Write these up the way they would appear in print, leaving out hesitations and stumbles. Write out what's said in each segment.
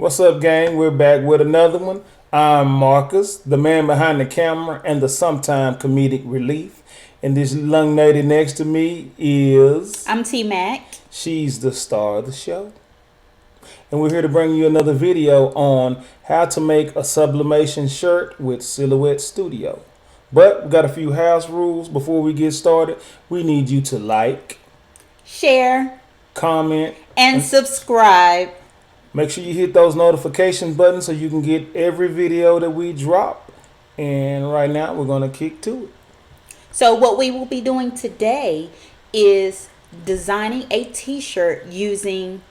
What's up, gang? We're back with another one. I'm Marcus, the man behind the camera and the sometime comedic relief. And this young lady next to me is. I'm T Mac. She's the star of the show. And we're here to bring you another video on how to make a sublimation shirt with Silhouette Studio. But we got a few house rules before we get started. We need you to like, Share, comment, and subscribe. make sure you hit those notification buttons so you can get every video that we drop. And right now, we're going to kick to it. So what we will be doing today is designing a t-shirt using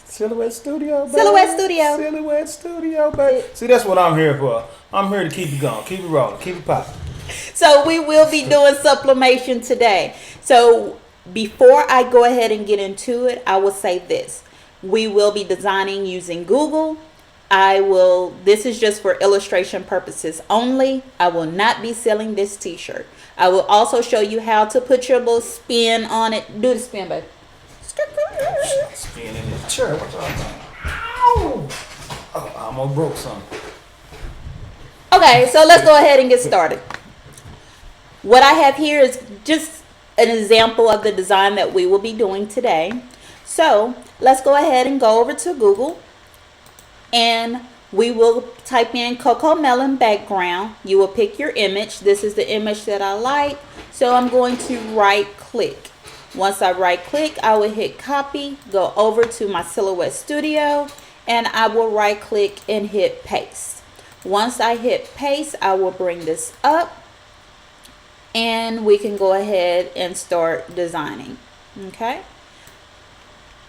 Silhouette Studio, baby. Silhouette Studio. Silhouette Studio, baby. See, that's what I'm here for. I'm here to keep it going, keep it rolling, keep it popping. So we will be doing sublimation today. So before I go ahead and get into it, I will say this. We will be designing using Google. This is just for illustration purposes only. I will not be selling this t-shirt. I will also show you how to put your little spin on it. Do the spin, baby. Spin in this chair. What's all that? Ow! Oh, I almost broke something. Okay, so let's go ahead and get started. What I have here is just an example of the design that we will be doing today. So let's go ahead and go over to Google and we will type in Coco Melon background. You will pick your image. This is the image that I like. So I'm going to right click. Once I right click, I will hit copy, go over to my Silhouette Studio, and I will right click and hit paste. Once I hit paste, I will bring this up and we can go ahead and start designing. Okay.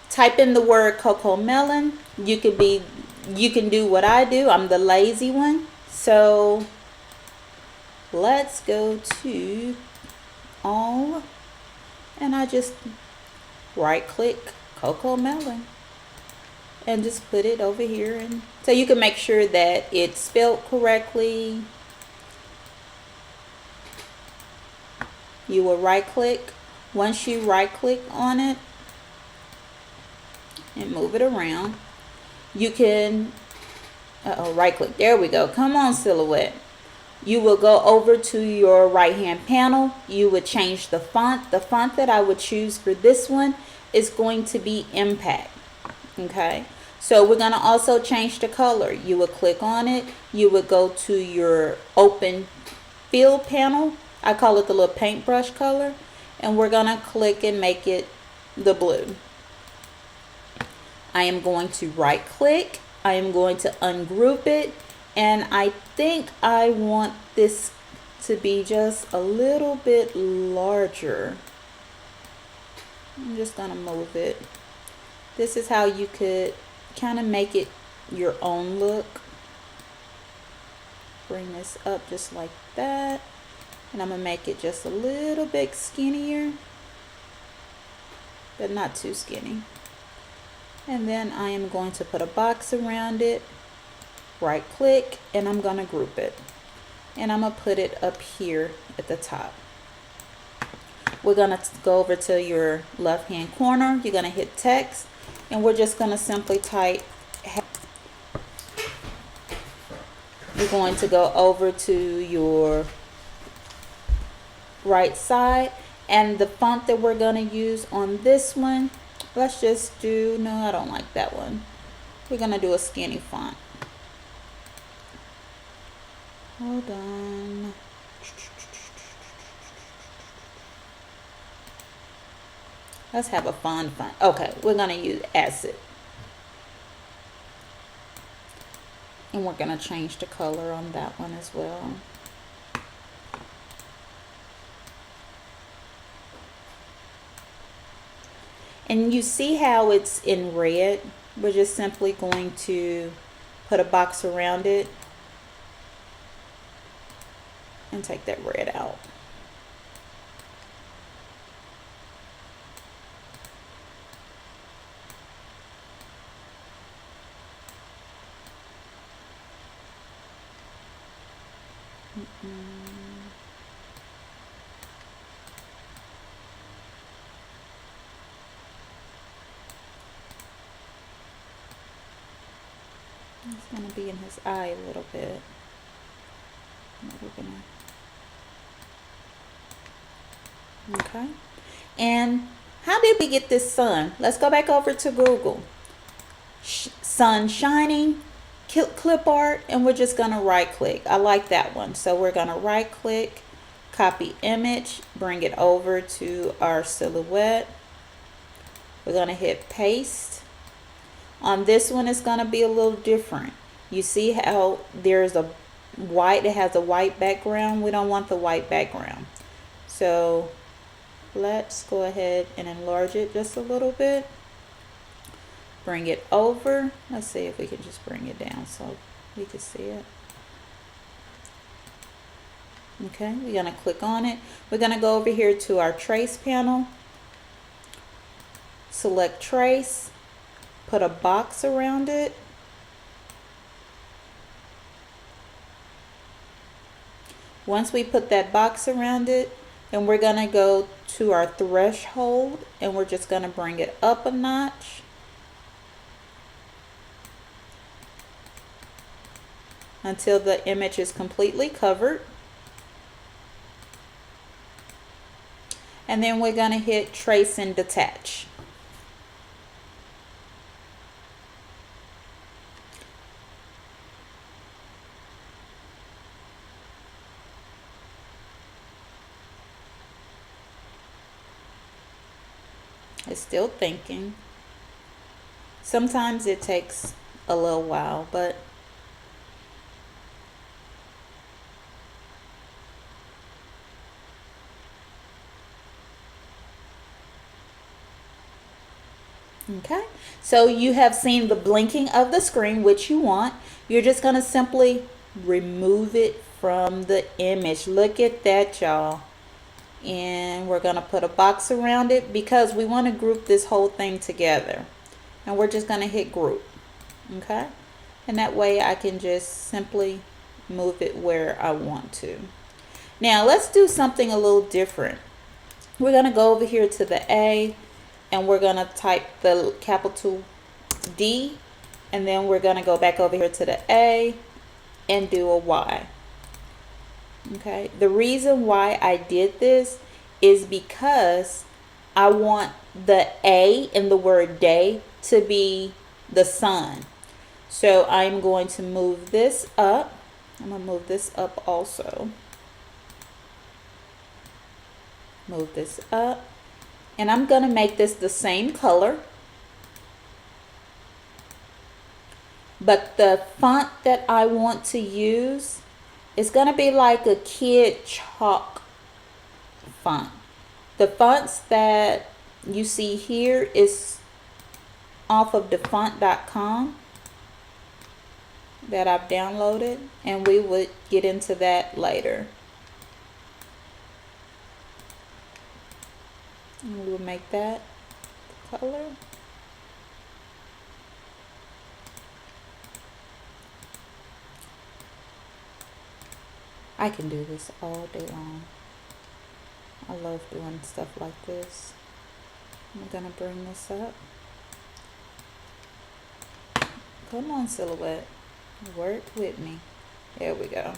Type in the word Coco Melon. You can do what I do. I'm the lazy one. So let's go to all. And I just right click Coco Melon and just put it over here, and so you can make sure that it's spelled correctly. You will right click. Once you right click on it and move it around, you can right click. There we go. Come on, Silhouette. You will go over to your right hand panel. You would change the font. The font that I would choose for this one is going to be Impact. Okay, so we're going to also change the color. You would click on it. You would go to your open fill panel. I call it the little paintbrush color, and we're going to click and make it the blue. I am going to right click. I am going to ungroup it. And I think I want this to be just a little bit larger. I'm just going to move it. This is how you could kind of make it your own look. Bring this up just like that. And I'm going to make it just a little bit skinnier, but not too skinny. And then I am going to put a box around it. Right click, and I'm going to group it, and I'm going to put it up here at the top. We're going to go over to your left hand corner. You're going to hit text, and we're just going to simply type. You're going to go over to your right side, and the font that we're going to use on this one, let's just do, no, I don't like that one. We're going to do a skinny font. Hold on. Let's have a font. Okay, we're going to use Acid. And we're going to change the color on that one as well. And you see how it's in red? We're just simply going to put a box around it and take that red out. It's going to be in his eye a little bit. Okay. And how did we get this sun? Let's go back over to Google. Sun shining, clip art, and we're just going to right click. I like that one. So we're going to right click, copy image, bring it over to our silhouette. We're going to hit paste. On this one, it's going to be a little different. You see how there's a white, it has a white background. We don't want the white background. So let's go ahead and enlarge it just a little bit. Bring it over. Let's see if we can just bring it down so we can see it. Okay, we're going to click on it. We're going to go over here to our trace panel. Select trace. Put a box around it. Once we put that box around it, and we're going to go to our threshold, and we're just going to bring it up a notch. Until the image is completely covered. And then we're going to hit trace and detach. It's still thinking. Sometimes it takes a little while, but okay, so you have seen the blinking of the screen, which you want. You're just going to simply remove it from the image. Look at that, y'all. And we're going to put a box around it because we want to group this whole thing together. And we're just going to hit group. Okay, and that way I can just simply move it where I want to. Now let's do something a little different. We're going to go over here to the A, and we're going to type the capital D, and then we're going to go back over here to the A and do a Y. Okay, the reason why I did this is because I want the A in the word day to be the sun. So I'm going to move this up. I'm going to move this up also. Move this up. And I'm going to make this the same color. But the font that I want to use is going to be like a kid chalk font. The fonts that you see here is off of defont.com that I've downloaded, and we would get into that later. And we will make that the color. I can do this all day long. I love doing stuff like this. I'm gonna bring this up. Come on, silhouette. Work with me. There we go.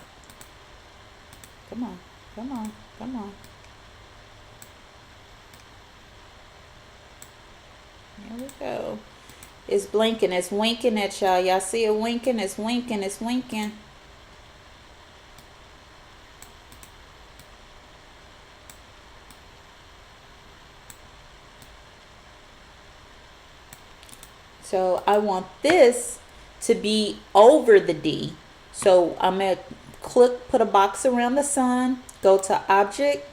Come on, come on, come on. There we go. It's blinking, it's winking at y'all. Y'all see it winking? It's winking, it's winking. So I want this to be over the D. So I'm going to click, put a box around the sun, go to object,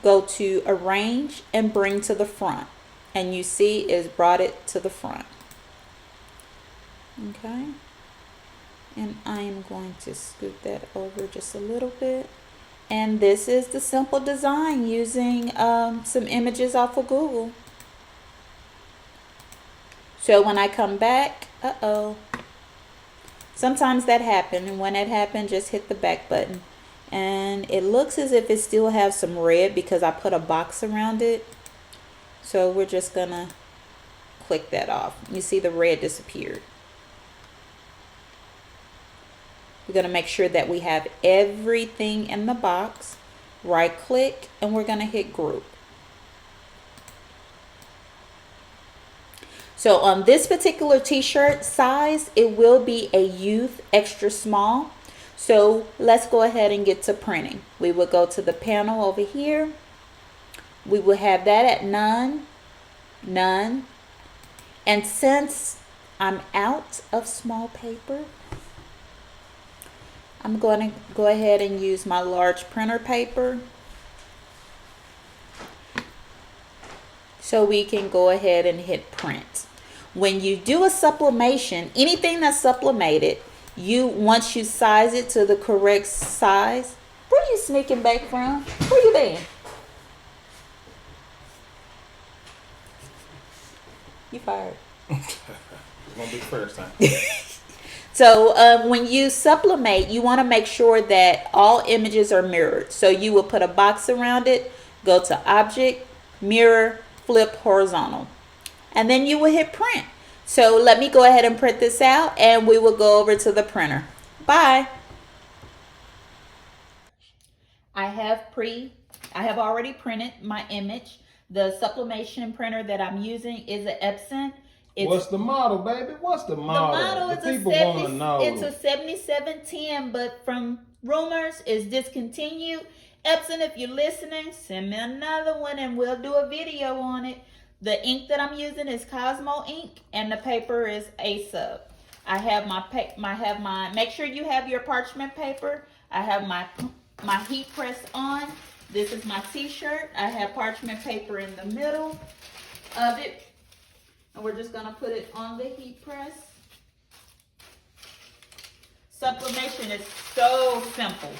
go to arrange, and bring to the front. And you see it's brought it to the front. Okay. And I am going to scoot that over just a little bit. And this is the simple design using some images off of Google. So when I come back, sometimes that happens, and when that happens, just hit the back button. And it looks as if it still has some red because I put a box around it. So we're just gonna click that off. You see the red disappeared. We're going to make sure that we have everything in the box. Right click, and we're going to hit group. So on this particular t-shirt size, it will be a youth extra small. So let's go ahead and get to printing. We will go to the panel over here. We will have that at none, none. And since I'm out of small paper, I'm going to go ahead and use my large printer paper. So we can go ahead and hit print. When you do a sublimation, anything that's sublimated, once you size it to the correct size. Where are you sneaking back from? Where you been? You fired. It's gonna be the first time. So when you sublimate, you want to make sure that all images are mirrored. So you will put a box around it, go to Object, Mirror, Flip Horizontal, and then you will hit print. So let me go ahead and print this out, and we will go over to the printer. Bye. I have already printed my image. The sublimation printer that I'm using is an Epson. What's the model, baby? What's the model? The model is people want to know. It's a 7710, but from rumors is discontinued. Epson, if you're listening, send me another one and we'll do a video on it. The ink that I'm using is Cosmo ink, and the paper is A-Sub. I have my make sure you have your parchment paper. I have my heat press on. This is my t-shirt. I have parchment paper in the middle of it. And we're just gonna put it on the heat press. Sublimation is so simple.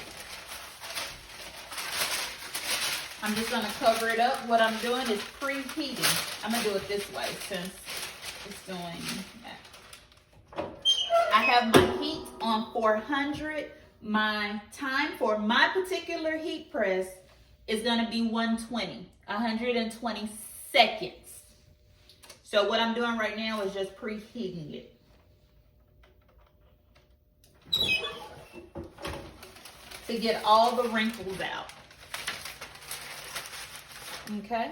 I'm just gonna cover it up. What I'm doing is preheating. I'm gonna do it this way since it's doing that. I have my heat on 400. My time for my particular heat press is gonna be 120 seconds. So what I'm doing right now is just preheating it. To get all the wrinkles out. Okay,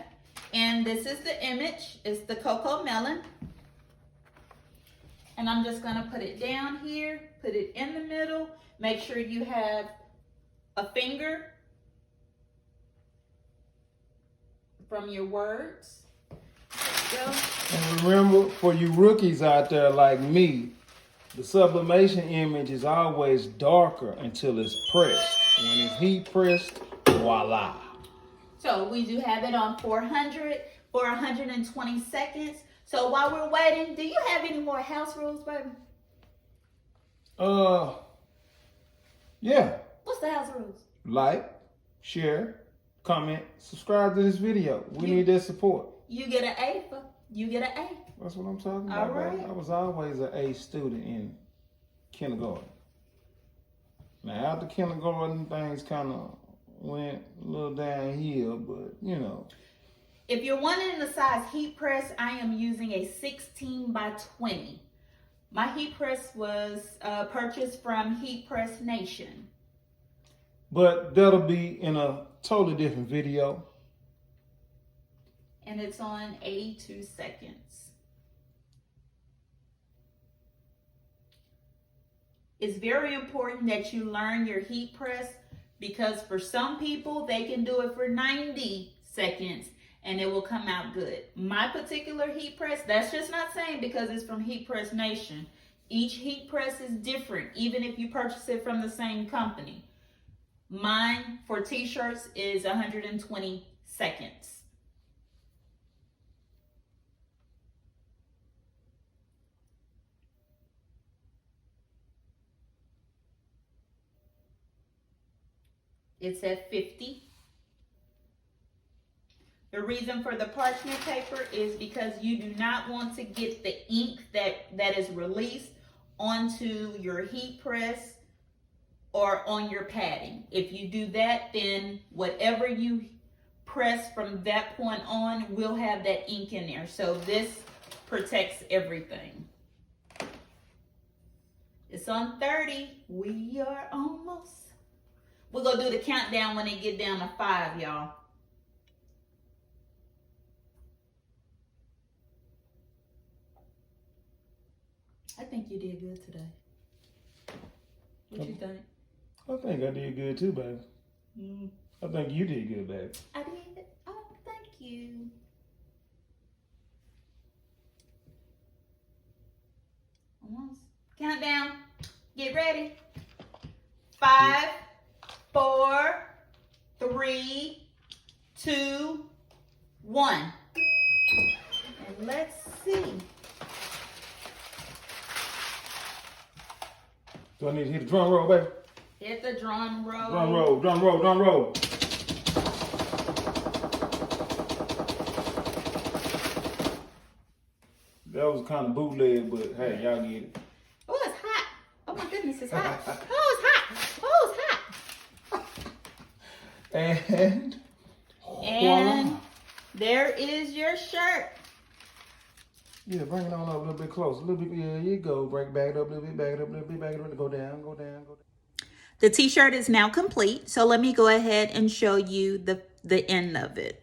and this is the image. It's the cocoa melon. And I'm just gonna put it down here, put it in the middle. Make sure you have a finger from your words. There you go. And remember, for you rookies out there like me, the sublimation image is always darker until it's pressed. When it's heat pressed, voila. So we do have it on 400 for 120 seconds. So while we're waiting, do you have any more house rules, baby? Yeah. What's the house rules? Like, share, comment, subscribe to this video. We need that support. You get an A for, you get an A. That's what I'm talking about. All right. Baby. I was always an A student in kindergarten. Now after kindergarten, things kind of went a little downhill, but you know. If you're wanting the size heat press, I am using a 16 by 20. My heat press was purchased from Heat Press Nation. But that'll be in a totally different video. And it's on 82 seconds. It's very important that you learn your heat press, because for some people, they can do it for 90 seconds and it will come out good. My particular heat press, that's just not saying because it's from Heat Press Nation. Each heat press is different, even if you purchase it from the same company. Mine for t-shirts is 120 seconds. It's at 50. The reason for the parchment paper is because you do not want to get the ink that is released onto your heat press or on your padding. If you do that, then whatever you press from that point on will have that ink in there. So this protects everything. It's It's on 30. We are almost. We're going to do the countdown when they get down to 5, y'all. I think you did good today. What you think? I think I did good too, baby. I think you did good, baby. I did. Oh, thank you. Almost. Countdown. Get ready. 5, 4, 3, 2, 1. And let's see. Do I need to hit the drum roll, baby? Hit the drum roll. Drum roll, drum roll, drum roll. That was kind of bootleg, but hey, y'all get it. Oh, it's hot. Oh my goodness, it's hot. Oh, it's hot. Oh, it's hot. And And there is your shirt. yeah, bring it on up a little bit closer. A little bit, yeah, you go. Bring it back up a little bit, back it up a little bit, back it up, go down, go down, go down. The t-shirt is now complete. So let me go ahead and show you the end of it.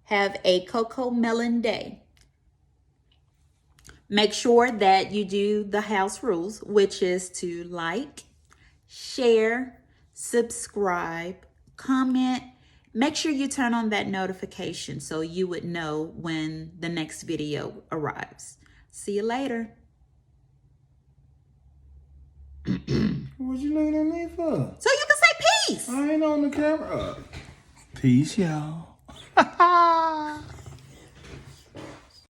Have a Cocoa Melon Day. Make sure that you do the house rules, which is to like, share, subscribe, comment. Make sure you turn on that notification so you would know when the next video arrives. See you later. What you looking at me for? So you can say peace. I ain't on the camera. Peace, y'all.